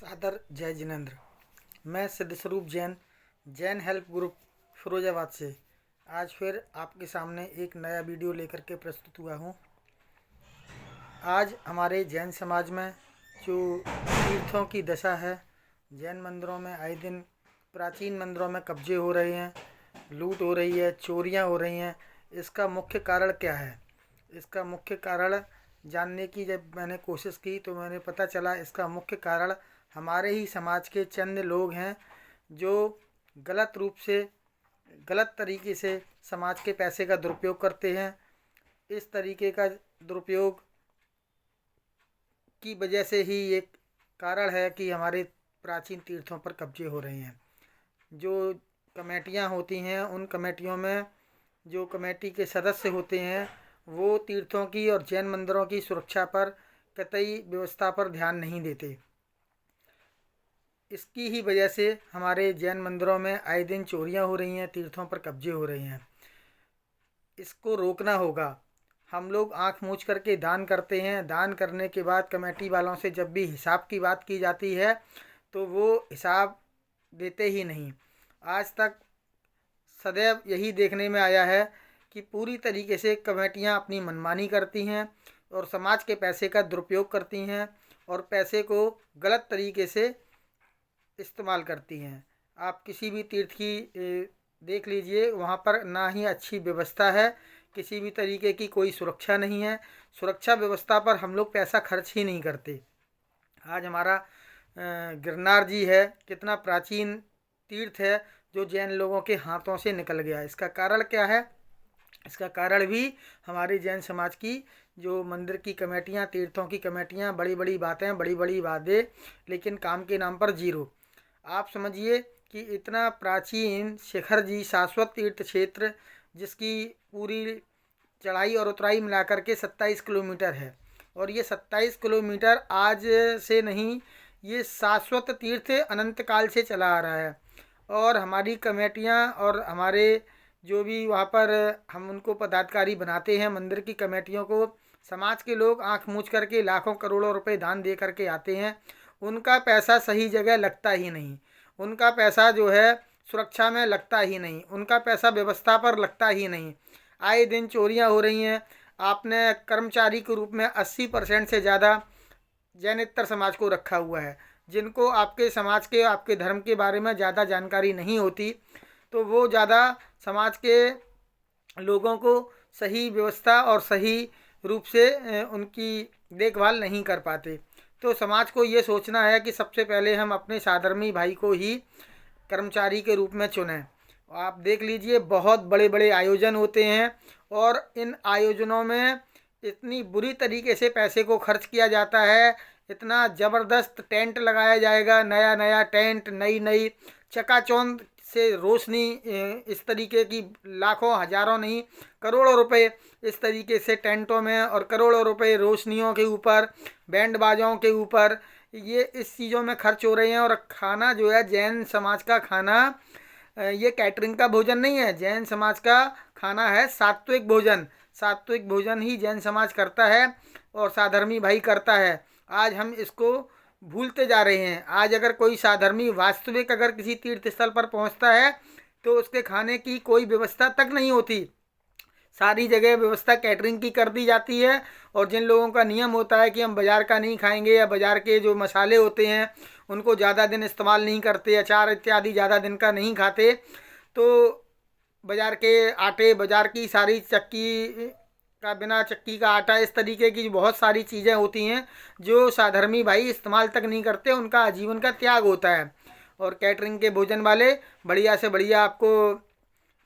सादर जय जिनेंद्र। मैं सिद्धस्वरूप जैन, जैन हेल्प ग्रुप फिरोजाबाद से आज फिर आपके सामने एक नया वीडियो लेकर के प्रस्तुत हुआ हूँ। आज हमारे जैन समाज में जो तीर्थों की दशा है, जैन मंदिरों में आए दिन प्राचीन मंदिरों में कब्जे हो रहे हैं, लूट हो रही है, चोरियां हो रही हैं। इसका मुख्य कारण क्या है? इसका मुख्य कारण जानने की जब मैंने कोशिश की तो मैंने पता चला इसका मुख्य कारण हमारे ही समाज के चंद लोग हैं जो गलत रूप से, गलत तरीके से समाज के पैसे का दुरुपयोग करते हैं। इस तरीके का दुरुपयोग की वजह से ही एक कारण है कि हमारे प्राचीन तीर्थों पर कब्जे हो रहे हैं। जो कमेटियां होती हैं, उन कमेटियों में जो कमेटी के सदस्य होते हैं वो तीर्थों की और जैन मंदिरों की सुरक्षा पर कतई व्यवस्था पर ध्यान नहीं देते। इसकी ही वजह से हमारे जैन मंदिरों में आए दिन चोरियां हो रही हैं, तीर्थों पर कब्जे हो रहे हैं। इसको रोकना होगा। हम लोग आंख मूंछ करके दान करते हैं, दान करने के बाद कमेटी वालों से जब भी हिसाब की बात की जाती है तो वो हिसाब देते ही नहीं। आज तक सदैव यही देखने में आया है कि पूरी तरीके से कमेटियां अपनी मनमानी करती हैं और समाज के पैसे का दुरुपयोग करती हैं और पैसे को गलत तरीके से इस्तेमाल करती हैं। आप किसी भी तीर्थ की देख लीजिए, वहाँ पर ना ही अच्छी व्यवस्था है, किसी भी तरीके की कोई सुरक्षा नहीं है। सुरक्षा व्यवस्था पर हम लोग पैसा खर्च ही नहीं करते। आज हमारा गिरनार जी है, कितना प्राचीन तीर्थ है जो जैन लोगों के हाथों से निकल गया। इसका कारण क्या है? इसका कारण भी हमारे जैन समाज की जो मंदिर की कमेटियां, तीर्थों की कमेटियां, बड़ी बड़ी बातें, बड़ी बड़ी वादे, लेकिन काम के नाम पर जीरो। आप समझिए कि इतना प्राचीन शिखर जी, शाश्वत तीर्थ क्षेत्र, जिसकी पूरी चढ़ाई और उतराई मिलाकर के 27 किलोमीटर है, और ये 27 किलोमीटर आज से नहीं, ये शाश्वत तीर्थ अनंत काल से चला आ रहा है। और हमारी कमेटियां और हमारे जो भी वहाँ पर हम उनको पदाधिकारी बनाते हैं, मंदिर की कमेटियों को समाज के लोग आंख मूंछ करके लाखों करोड़ों रुपए दान दे करके आते हैं। उनका पैसा सही जगह लगता ही नहीं, उनका पैसा जो है सुरक्षा में लगता ही नहीं, उनका पैसा व्यवस्था पर लगता ही नहीं। आए दिन चोरियां हो रही हैं। आपने कर्मचारी के रूप में 80% से ज़्यादा जैनेतर समाज को रखा हुआ है, जिनको आपके समाज के, आपके धर्म के बारे में ज़्यादा जानकारी नहीं होती, तो वो ज़्यादा समाज के लोगों को सही व्यवस्था और सही रूप से उनकी देखभाल नहीं कर पाते। तो समाज को ये सोचना है कि सबसे पहले हम अपने साधर्मी भाई को ही कर्मचारी के रूप में चुनें। आप देख लीजिए, बहुत बड़े बड़े आयोजन होते हैं और इन आयोजनों में इतनी बुरी तरीके से पैसे को खर्च किया जाता है। इतना ज़बरदस्त टेंट लगाया जाएगा, नया नया टेंट, नई नई चकाचौंध से रोशनी, इस तरीके की लाखों हजारों नहीं करोड़ों रुपए इस तरीके से टेंटों में, और करोड़ों रुपए रोशनियों के ऊपर, बैंड बाजों के ऊपर, ये इस चीज़ों में खर्च हो रहे हैं। और खाना जो है जैन समाज का खाना, ये कैटरिंग का भोजन नहीं है, जैन समाज का खाना है सात्विक भोजन। सात्विक भोजन ही जैन समाज करता है और साधर्मी भाई करता है। आज हम इसको भूलते जा रहे हैं। आज अगर कोई साधर्मी वास्तविक अगर किसी तीर्थ स्थल पर पहुंचता है तो उसके खाने की कोई व्यवस्था तक नहीं होती। सारी जगह व्यवस्था कैटरिंग की कर दी जाती है, और जिन लोगों का नियम होता है कि हम बाज़ार का नहीं खाएंगे, या बाज़ार के जो मसाले होते हैं उनको ज़्यादा दिन इस्तेमाल नहीं करते, अचार इत्यादि ज़्यादा दिन का नहीं खाते, तो बाज़ार के आटे, बाज़ार की सारी चक्की का, बिना चक्की का आटा, इस तरीके की बहुत सारी चीज़ें होती हैं जो साधर्मी भाई इस्तेमाल तक नहीं करते, उनका आजीवन का त्याग होता है। और कैटरिंग के भोजन वाले बढ़िया से बढ़िया आपको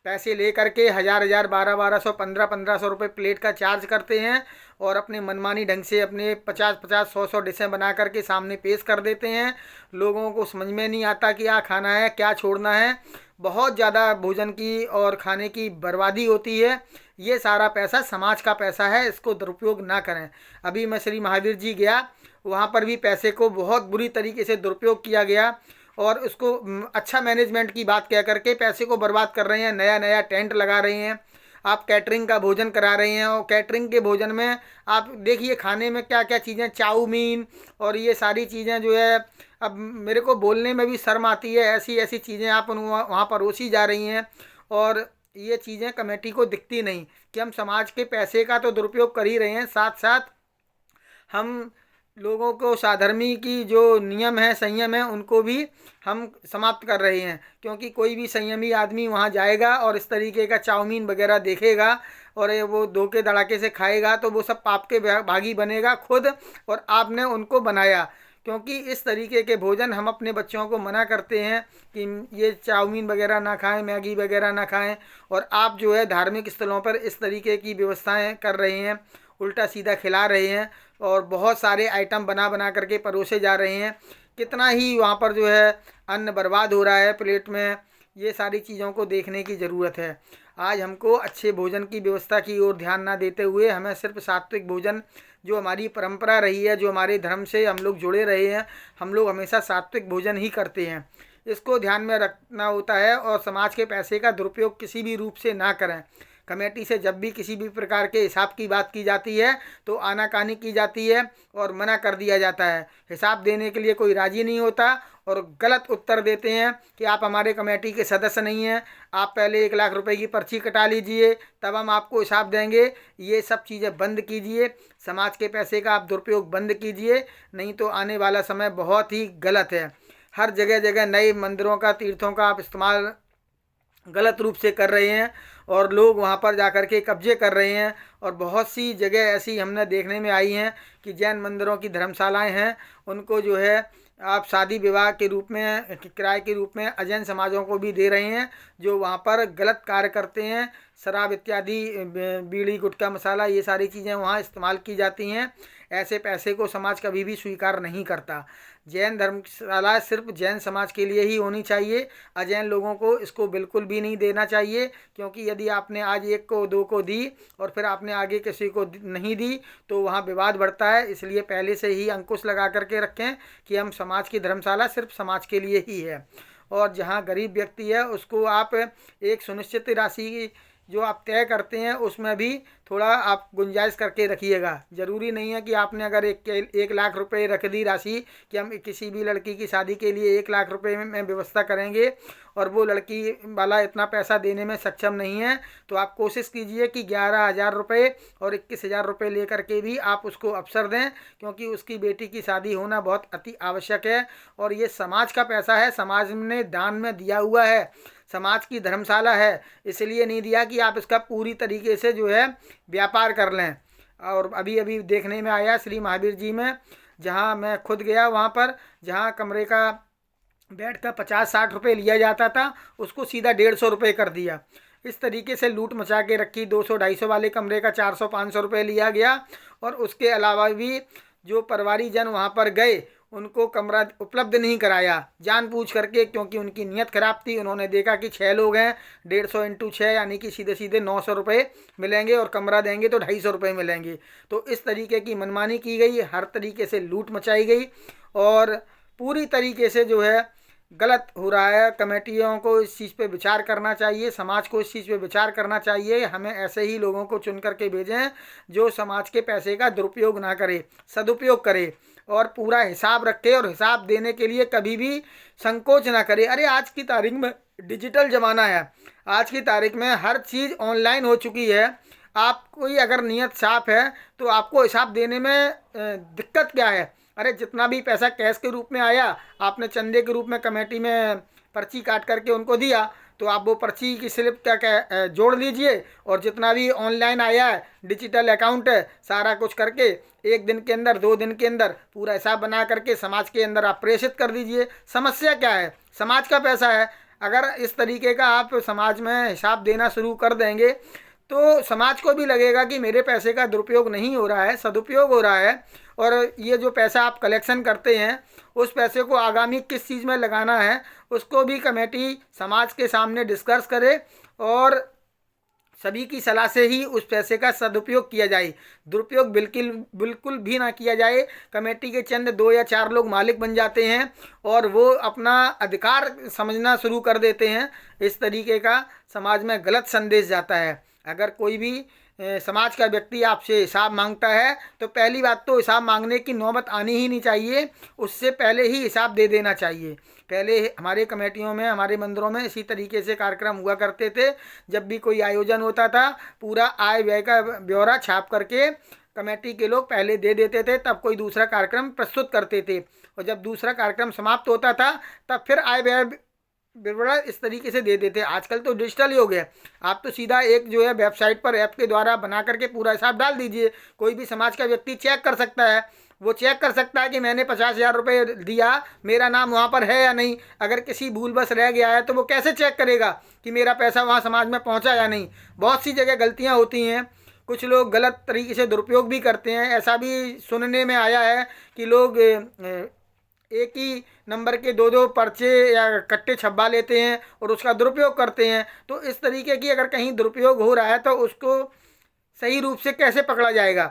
पैसे ले करके 1000 1200 1500 रुपये प्लेट का चार्ज करते हैं, और अपने मनमानी ढंग से अपने 50 100 डिशें बना करके सामने पेश कर देते हैं। लोगों को समझ में नहीं आता कि क्या खाना है, क्या छोड़ना है। बहुत ज़्यादा भोजन की और खाने की बर्बादी होती है। ये सारा पैसा समाज का पैसा है, इसको दुरुपयोग ना करें। अभी मैं श्री महावीर जी गया, वहाँ पर भी पैसे को बहुत बुरी तरीके से दुरुपयोग किया गया, और उसको अच्छा मैनेजमेंट की बात कह करके पैसे को बर्बाद कर रहे हैं। नया नया टेंट लगा रहे हैं। आप कैटरिंग का भोजन करा रहे हैं, और कैटरिंग के भोजन में आप देखिए खाने में क्या क्या चीज़ें, चाउमीन और ये सारी चीज़ें जो है, अब मेरे को बोलने में भी शर्म आती है, ऐसी ऐसी चीज़ें आप वहाँ परोसी जा रही हैं। और ये चीज़ें कमेटी को दिखती नहीं कि हम समाज के पैसे का तो दुरुपयोग कर ही रहे हैं, साथ साथ हम लोगों को साधर्मी की जो नियम है, संयम है, उनको भी हम समाप्त कर रहे हैं। क्योंकि कोई भी संयमी आदमी वहाँ जाएगा और इस तरीके का चाउमीन वगैरह देखेगा और ये वो धोखे धड़ाके से खाएगा तो वो सब पाप के भागी बनेगा खुद, और आपने उनको बनाया। क्योंकि इस तरीके के भोजन हम अपने बच्चों को मना करते हैं कि ये चाउमीन वगैरह ना खाएं, मैगी वगैरह ना खाएं, और आप जो है धार्मिक स्थलों पर इस तरीके की व्यवस्थाएं कर रहे हैं, उल्टा सीधा खिला रहे हैं और बहुत सारे आइटम बना बना करके परोसे जा रहे हैं। कितना ही वहाँ पर जो है अन्न बर्बाद हो रहा है प्लेट में, ये सारी चीज़ों को देखने की ज़रूरत है। आज हमको अच्छे भोजन की व्यवस्था की ओर ध्यान ना देते हुए हमें सिर्फ सात्विक भोजन, जो हमारी परंपरा रही है, जो हमारे धर्म से हम लोग जुड़े रहे हैं, हम लोग हमेशा सात्विक भोजन ही करते हैं, इसको ध्यान में रखना होता है। और समाज के पैसे का दुरुपयोग किसी भी रूप से ना करें। कमेटी से जब भी किसी भी प्रकार के हिसाब की बात की जाती है तो आनाकानी की जाती है और मना कर दिया जाता है। हिसाब देने के लिए कोई राजी नहीं होता और गलत उत्तर देते हैं कि आप हमारे कमेटी के सदस्य नहीं हैं, आप पहले 1 लाख रुपए की पर्ची कटा लीजिए तब हम आपको हिसाब देंगे। ये सब चीज़ें बंद कीजिए, समाज के पैसे का आप दुरुपयोग बंद कीजिए, नहीं तो आने वाला समय बहुत ही गलत है। हर जगह जगह नए मंदिरों का, तीर्थों का आप इस्तेमाल गलत रूप से कर रहे हैं और लोग वहाँ पर जाकर के कब्जे कर रहे हैं। और बहुत सी जगह ऐसी हमने देखने में आई हैं कि जैन मंदिरों की धर्मशालाएं हैं, उनको जो है आप शादी विवाह के रूप में, किराए के रूप में अजैन समाजों को भी दे रहे हैं, जो वहाँ पर गलत कार्य करते हैं। शराब इत्यादि, बीड़ी, गुटखा, मसाला, ये सारी चीज़ें वहाँ इस्तेमाल की जाती हैं। ऐसे पैसे को समाज कभी भी स्वीकार नहीं करता। जैन धर्मशाला सिर्फ जैन समाज के लिए ही होनी चाहिए, अजैन लोगों को इसको बिल्कुल भी नहीं देना चाहिए। क्योंकि यदि आपने आज एक को, दो को दी और फिर आपने आगे किसी को नहीं दी तो वहाँ विवाद बढ़ता है। इसलिए पहले से ही अंकुश लगा करके रखें कि हम समाज की धर्मशाला सिर्फ समाज के लिए ही है। और जहाँ गरीब व्यक्ति है उसको आप एक सुनिश्चित राशि जो आप तय करते हैं उसमें भी थोड़ा आप गुंजाइश करके रखिएगा। ज़रूरी नहीं है कि आपने अगर 1 लाख रुपए रख दी राशि कि हम किसी भी लड़की की शादी के लिए 1 लाख रुपए में व्यवस्था करेंगे और वो लड़की वाला इतना पैसा देने में सक्षम नहीं है, तो आप कोशिश कीजिए कि 11,000 रुपये और 21,000 रुपये लेकर के भी आप उसको अवसर दें। क्योंकि उसकी बेटी की शादी होना बहुत अति आवश्यक है और ये समाज का पैसा है, समाज ने दान में दिया हुआ है, समाज की धर्मशाला है, इसलिए नहीं दिया कि आप इसका पूरी तरीके से जो है व्यापार कर लें। और अभी अभी देखने में आया श्री महावीर जी में, जहां मैं खुद गया, वहां पर जहां कमरे का बेड का 50-60 रुपये लिया जाता था उसको सीधा 150 रुपये कर दिया। इस तरीके से लूट मचा के रखी। 200-250 वाले कमरे का 400-500 रुपये लिया गया। और उसके अलावा भी जो परिवारी जन वहाँ पर गए उनको कमरा उपलब्ध नहीं कराया जानबूझ करके, क्योंकि उनकी नीयत खराब थी। उन्होंने देखा कि 6 लोग हैं, 150 × 6 यानी कि सीधे सीधे 900 रुपये मिलेंगे और कमरा देंगे तो 250 रुपये मिलेंगे। तो इस तरीके की मनमानी की गई, हर तरीके से लूट मचाई गई और पूरी तरीके से जो है गलत हो रहा है। कमेटियों को इस चीज़ पे विचार करना चाहिए, समाज को इस चीज़ पे विचार करना चाहिए। हमें ऐसे ही लोगों को चुन करके भेजें जो समाज के पैसे का दुरुपयोग ना करे, सदुपयोग करे और पूरा हिसाब रखे और हिसाब देने के लिए कभी भी संकोच ना करे। अरे आज की तारीख में डिजिटल ज़माना है, आज की तारीख में हर चीज़ ऑनलाइन हो चुकी है। आप कोई अगर नीयत साफ है तो आपको हिसाब देने में दिक्कत क्या है। अरे जितना भी पैसा कैश के रूप में आया, आपने चंदे के रूप में कमेटी में पर्ची काट करके उनको दिया, तो आप वो पर्ची की स्लिप क्या जोड़ लीजिए और जितना भी ऑनलाइन आया है, डिजिटल अकाउंट है, सारा कुछ करके 1 दिन के अंदर, 2 दिन के अंदर पूरा हिसाब बना करके समाज के अंदर आप प्रेषित कर दीजिए। समस्या क्या है, समाज का पैसा है। अगर इस तरीके का आप समाज में हिसाब देना शुरू कर देंगे तो समाज को भी लगेगा कि मेरे पैसे का दुरुपयोग नहीं हो रहा है, सदुपयोग हो रहा है। और ये जो पैसा आप कलेक्शन करते हैं उस पैसे को आगामी किस चीज़ में लगाना है उसको भी कमेटी समाज के सामने डिस्कस करे और सभी की सलाह से ही उस पैसे का सदुपयोग किया जाए। दुरुपयोग बिल्कुल भी ना किया जाए। कमेटी के चंद 2 या 4 लोग मालिक बन जाते हैं और वो अपना अधिकार समझना शुरू कर देते हैं। इस तरीके का समाज में गलत संदेश जाता है। अगर कोई भी समाज का व्यक्ति आपसे हिसाब मांगता है तो पहली बात तो हिसाब मांगने की नौबत आनी ही नहीं चाहिए, उससे पहले ही हिसाब दे देना चाहिए। पहले हमारे कमेटियों में, हमारे मंदिरों में इसी तरीके से कार्यक्रम हुआ करते थे। जब भी कोई आयोजन होता था पूरा आय व्यय का ब्यौरा छाप करके कमेटी के लोग पहले दे देते थे, तब कोई दूसरा कार्यक्रम प्रस्तुत करते थे। और जब दूसरा कार्यक्रम समाप्त होता था तब फिर आय व्यय विवरण इस तरीके से दे देते। आजकल तो डिजिटल ही हो गया, आप तो सीधा एक जो है वेबसाइट पर ऐप के द्वारा बना करके पूरा हिसाब डाल दीजिए, कोई भी समाज का व्यक्ति चेक कर सकता है। वो चेक कर सकता है कि मैंने 50,000 रुपये दिया, मेरा नाम वहाँ पर है या नहीं। अगर किसी भूलवश रह गया है तो वो कैसे चेक करेगा कि मेरा पैसा वहाँ समाज में पहुँचा या नहीं। बहुत सी जगह गलतियाँ होती हैं, कुछ लोग गलत तरीके से दुरुपयोग भी करते हैं। ऐसा भी सुनने में आया है कि लोग एक ही नंबर के दो दो पर्चे या कट्टे छपवा लेते हैं और उसका दुरुपयोग करते हैं। तो इस तरीके की अगर कहीं दुरुपयोग हो रहा है तो उसको सही रूप से कैसे पकड़ा जाएगा।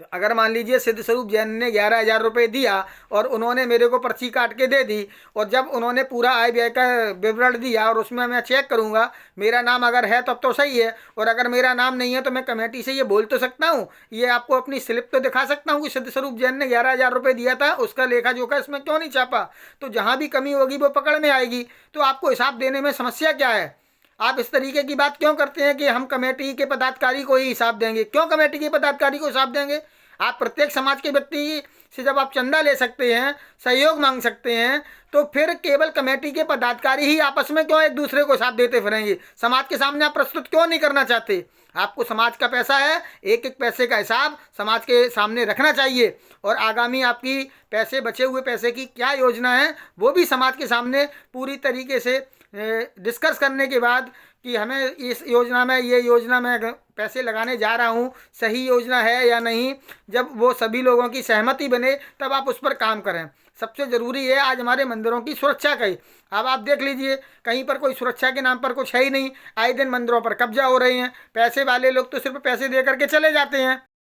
तो अगर मान लीजिए सिद्ध स्वरूप जैन ने 11,000 रुपये दिया और उन्होंने मेरे को पर्ची काट के दे दी, और जब उन्होंने पूरा आय व्यय का विवरण दिया और उसमें मैं चेक करूंगा, मेरा नाम अगर है तब तो सही है, और अगर मेरा नाम नहीं है तो मैं कमेटी से ये बोल तो सकता हूँ, ये आपको अपनी स्लिप तो दिखा सकता हूँ कि सिद्ध स्वरूप जैन ने 11,000 रुपये दिया था, उसका लेखा जोखा इसमें क्यों नहीं छापा। तो जहाँ भी कमी होगी वो पकड़ में आएगी। तो आपको हिसाब देने में समस्या क्या है? आप इस तरीके की बात क्यों करते हैं कि हम कमेटी के पदाधिकारी को ही हिसाब देंगे? क्यों कमेटी के पदाधिकारी को हिसाब देंगे? आप प्रत्येक समाज के व्यक्ति से जब आप चंदा ले सकते हैं, सहयोग मांग सकते हैं, तो फिर केवल कमेटी के पदाधिकारी ही आपस में क्यों एक दूसरे को हिसाब देते फिरेंगे? समाज के सामने आप प्रस्तुत क्यों नहीं करना चाहते? आपको समाज का पैसा है, एक एक पैसे का हिसाब समाज के सामने रखना चाहिए, और आगामी आपकी पैसे, बचे हुए पैसे की क्या योजना है वो भी समाज के सामने पूरी तरीके से डिस्कस करने के बाद कि हमें इस योजना में, ये योजना में पैसे लगाने जा रहा हूँ, सही योजना है या नहीं। जब वो सभी लोगों की सहमति बने तब आप उस पर काम करें। सबसे ज़रूरी है आज हमारे मंदिरों की सुरक्षा का ही। अब आप देख लीजिए, कहीं पर कोई सुरक्षा के नाम पर कुछ है ही नहीं। आए दिन मंदिरों पर कब्जा हो रहे हैं। पैसे वाले लोग तो सिर्फ पैसे दे करके चले जाते हैं।